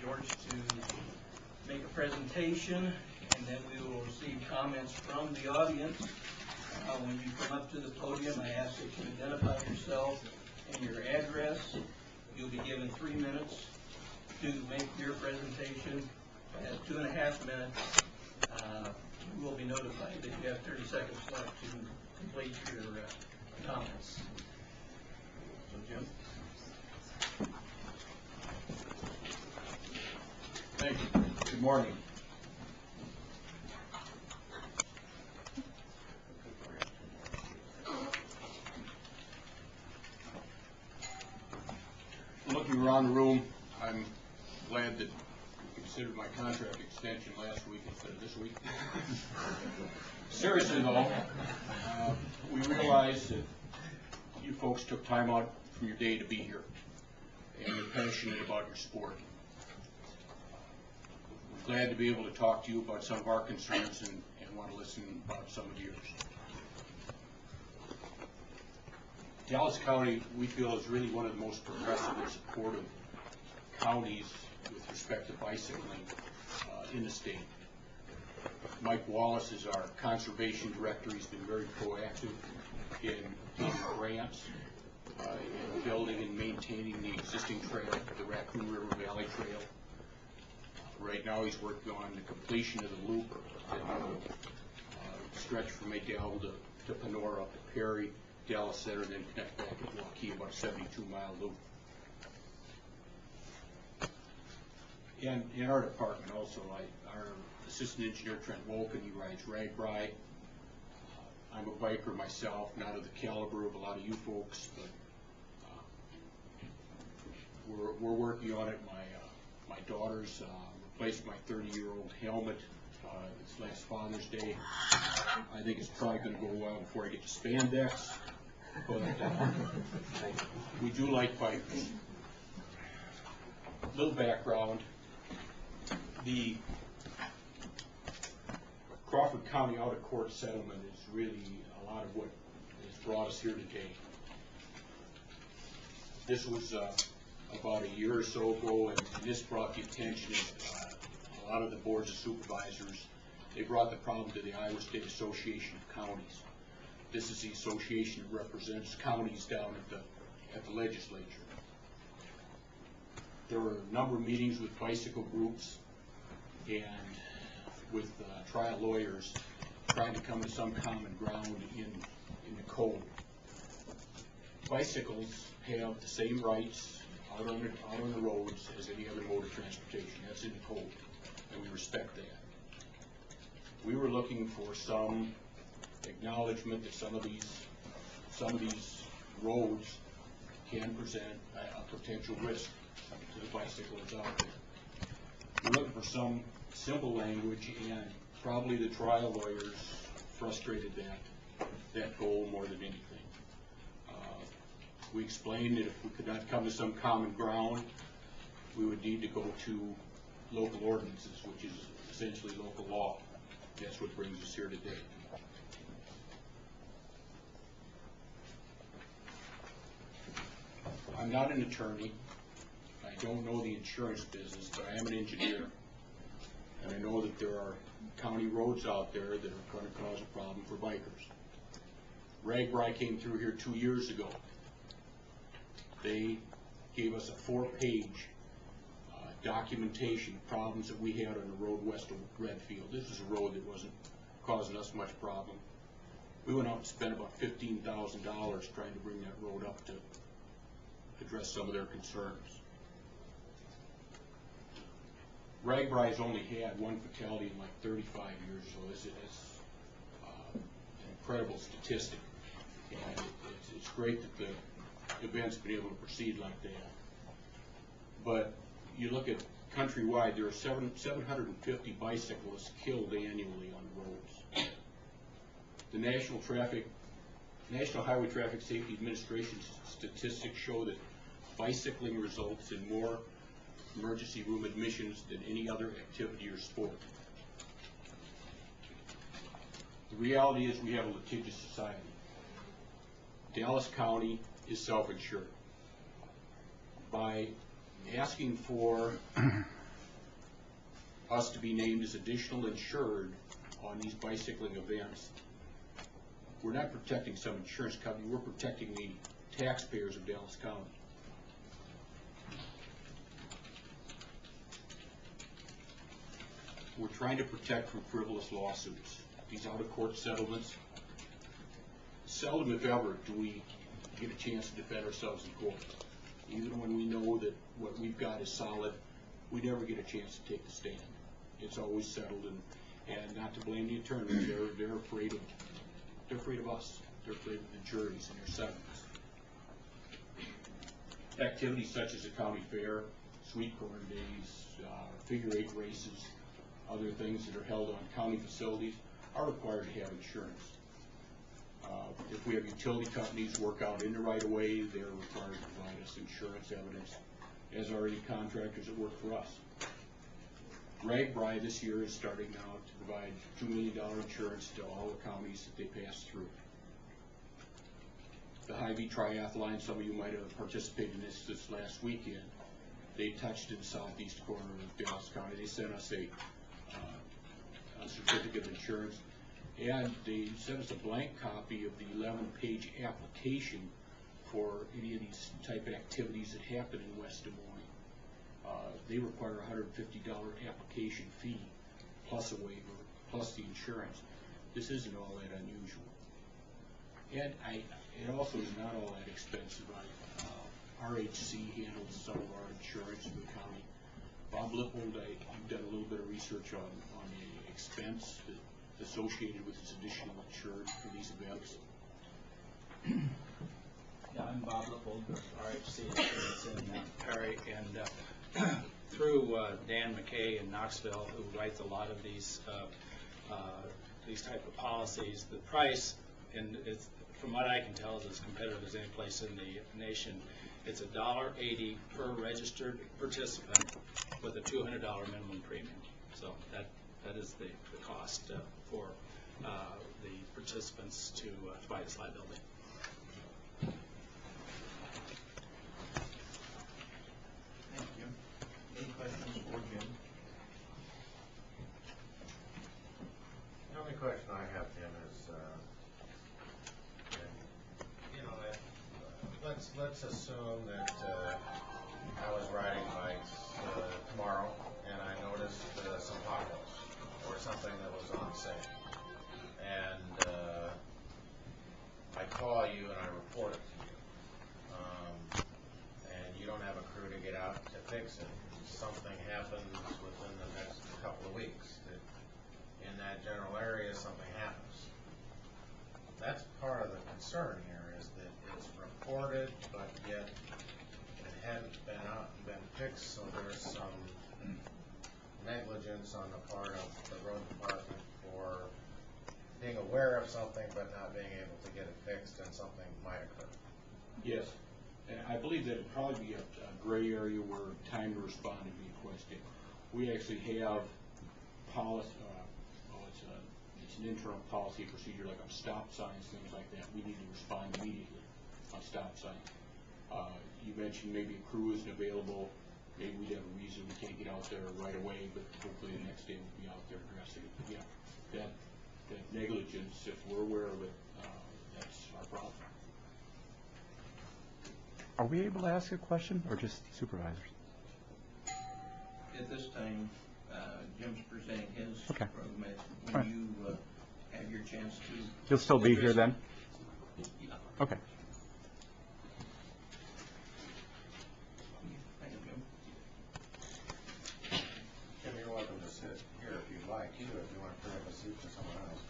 George to make a presentation, and then we will receive comments from the audience. When you come up to the podium, I ask that you identify yourself and your address. You'll be given 3 minutes to make your presentation. At 2.5 minutes, you will be notified that you have 30 seconds left to complete your comments. So, Jim. Thank you. Good morning. Looking around the room, I'm glad that you considered my contract extension last week instead of this week. Seriously though, we realize that you folks took time out from your day to be here, and you're passionate about your sport. We're glad to be able to talk to you about some of our concerns and want to listen about some of yours. Dallas County, we feel, is really one of the most progressive and supportive counties with respect to bicycling in the state. Mike Wallace is our conservation director. He's been very proactive in getting grants, in building and maintaining the existing trail, the Raccoon River Valley Trail. Right now he's working on the completion of the loop that will stretch from Adel to Panora, up to Perry, Dallas Center, and then connect back to Waukee, about a 72-mile loop. And in our department also, our assistant engineer Trent Wolken, he rides RAGBRAI. I'm a biker myself, not of the caliber of a lot of you folks, but we're working on it. My daughter's replaced my 30-year-old helmet this last Father's Day. I think it's probably going to go a while before I get to spandex, but we do like bikers. Little background. The Crawford County out-of-court settlement is really a lot of what has brought us here today. This was about a year or so ago, and this brought the attention of a lot of the boards of supervisors. They brought the problem to the Iowa State Association of Counties. This is the association that represents counties down at the legislature. There were a number of meetings with bicycle groups and with trial lawyers trying to come to some common ground in the code. Bicycles have the same rights out on the roads as any other mode of transportation. That's in the code, and we respect that. We were looking for some acknowledgement that some of these roads can present a potential risk to the bicyclists out there. We're looking for some simple language, and probably the trial lawyers frustrated that goal more than anything. We explained that if we could not come to some common ground, we would need to go to local ordinances, which is essentially local law. That's what brings us here today. I'm not an attorney. I don't know the insurance business, but I am an engineer. And I know that there are county roads out there that are going to cause a problem for bikers. RAGBRAI came through here 2 years ago. They gave us a 4-page documentation of problems that we had on the road west of Redfield. This is a road that wasn't causing us much problem. We went out and spent about $15,000 trying to bring that road up to address some of their concerns. RAGBRAI has only had one fatality in like 35 years, so this is an incredible statistic. And it's great that the event's been able to proceed like that. But you look at countrywide, there are 750 bicyclists killed annually on roads. The National Highway Traffic Safety Administration statistics show that bicycling results in more emergency room admissions than any other activity or sport. The reality is we have a litigious society. Dallas County is self-insured. By asking for us to be named as additional insured on these bicycling events, we're not protecting some insurance company, we're protecting the taxpayers of Dallas County. We're trying to protect from frivolous lawsuits, these out-of-court settlements. Seldom, if ever, do we get a chance to defend ourselves in court. Even when we know that what we've got is solid, we never get a chance to take the stand. It's always settled, and not to blame the attorneys. They're afraid of us. They're afraid of the juries and their settlements. Activities such as the county fair, sweet corn days, figure-8 races, other things that are held on county facilities are required to have insurance. If we have utility companies work out in the right-of-way, they're required to provide us insurance evidence, as are any contractors that work for us. RAGBRAI this year is starting now to provide $2 million insurance to all the counties that they pass through. The Hy-Vee Triathlon, some of you might have participated in this last weekend. They touched in the southeast corner of Dallas County. They sent us a certificate of insurance, and they sent us a blank copy of the 11-page application for any of these type of activities that happen in West Des Moines. They require a $150 application fee, plus a waiver, plus the insurance. This isn't all that unusual. And it also is not all that expensive. RHC handles some of our insurance in the county. Bob Lippold, I've done a little bit of research on the expense associated with this additional insurance for these events. Yeah, I'm Bob Lippold, RHC Insurance in Perry, and through Dan McKay in Knoxville, who writes a lot of these type of policies, the price, and it's, from what I can tell, is as competitive as any place in the nation. It's $1.80 per registered participant with a $200 minimum premium. So that is the cost for the participants to buy this liability. Thank you. Any questions for Jim? The only question I have, Jim, is, let's assume that I was riding bikes tomorrow and I noticed some potholes or something that was on sale, and I call you and I report it to you, and you don't have a crew to get out to fix it. Something happens within the next couple of weeks that in that general area something happens. That's part of the concern here, is that it's reported, but yet it hadn't been fixed, so there's some negligence on the part of the road department for being aware of something but not being able to get it fixed, and something might occur. Yes, and I believe that it'd probably be a gray area where time to respond would be requested. We actually have policy. It's an internal policy procedure, like on stop signs, things like that. We need to respond immediately on stop signs. You mentioned maybe a crew isn't available. Maybe we have a reason we can't get out there right away, but hopefully the next day we'll be out there addressing it. But yeah, that negligence, if we're aware of it, that's our problem. Are we able to ask a question, or just supervisors? At this time, Jim's presenting his Okay. program. When Right. you have your chance to... You'll still be here then? Yeah. Okay. Thank you, Jim. Jim, you're welcome to sit here if you'd like to, if you want to free up a seat for someone else.